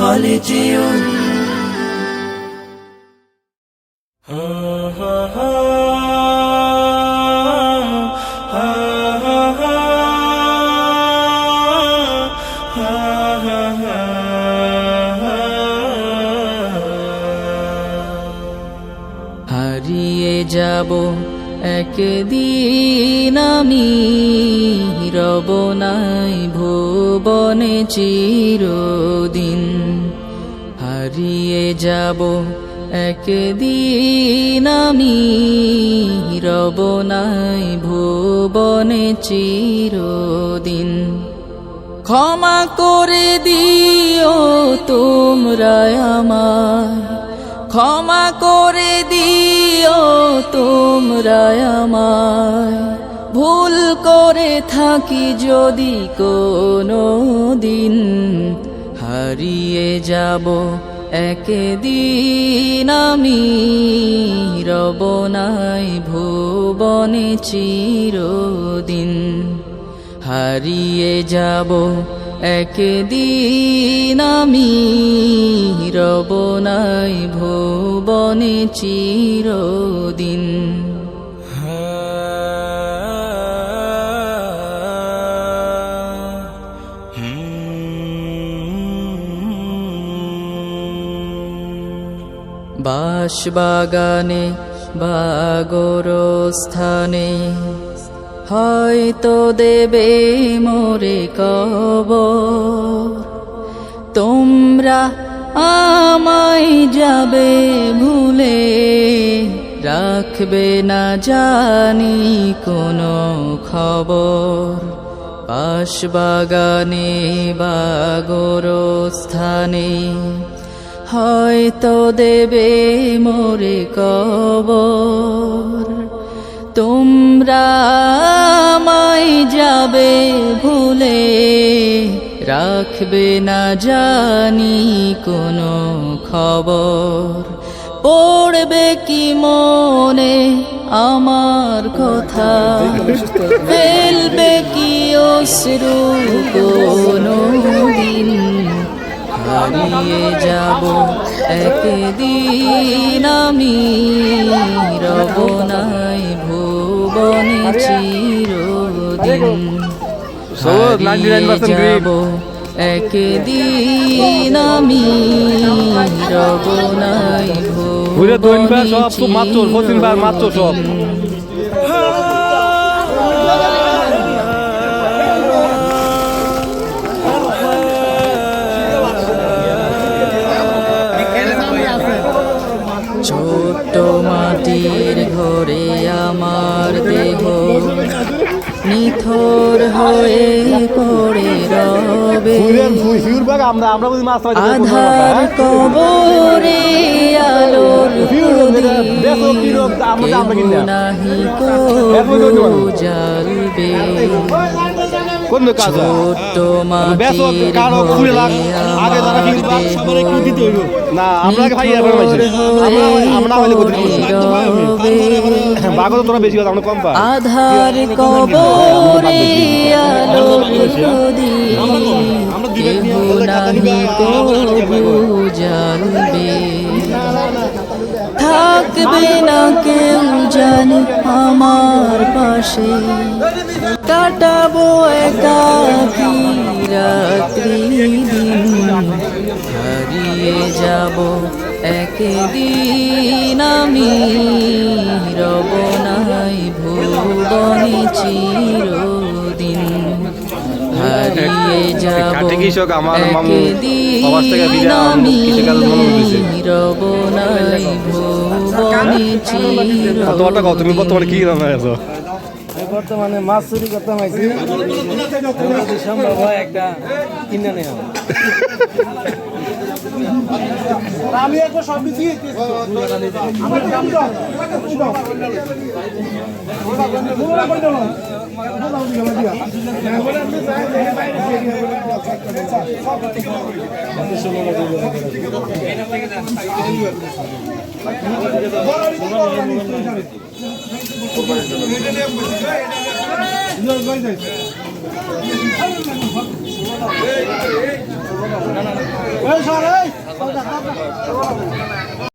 خالدون. হারিয়ে যাব একদিন আমি, রব নাই ভুবনে চিরদিন। হারিয়ে যাব একদিন আমি, রব নাই ভুবনে চিরদিন। ক্ষমা করে দিও তোমরা আমায়, ক্ষমা করে দিও তোমরা আমায়, ভুল করে থাকি যদি কোনো দিন। হারিয়ে যাব একদিন আমি, রব নাই ভুবনে চিরদিন। হারিয়ে যাব একদিন আমি, রব নাই ভুবনে চিরদিন। বাঁশবাগানে বা গোরস্থানে হয়তো দেবে মোরে কবর। তোমরা আমায় যাবে ভুলে, রাখবে না জানি কোনো খবর। বাঁশবাগানে বা গোরস্থানে হয়তো দেবে মোরে কবর। তোমরা আমায় যাবে ভুলে, রাখবে না জানি কোনো খবর। পড়বে কি মনে আমার কথা, ফেলবে কি অশ্রু কোনো দিন। হারিয়ে যাব একদিন আমি, রব নাই ভুবনে চিরদিন। হারিয়ে যাব একদিন আমি, রব নাই ভুবনে চিরদিন। ছোট্ট মাটির ঘরে আমার দেহ নিথর হয়ে পড়ে রবে। আধার কবরে আলোর প্রদীপ নাহি কবু জ্বালবে। ছোট্ট মাটির ঘরে আমার দেহ আধার কবরে আলোর প্রদীপ কেহ নাহি কবু জ্বালবে। থাকবে না কেউ জানি আমার পাশে, কাটাবো একাকী রাত্রি দিন। হারিয়ে যাব একদিন আমি, রব নাই ভুবনে চিরদিন। হারিয়ে যাব একদিন আমি, রব নাই ভুবনে চিরদিন। তুমি বর্তমানে কি রান্না আছো? বর্তমানে মাছ চুরি করতে পারছি, যদি সম্ভব হয় একটা কিনে নেওয়া। আমি একবার সব দিচ্ছি।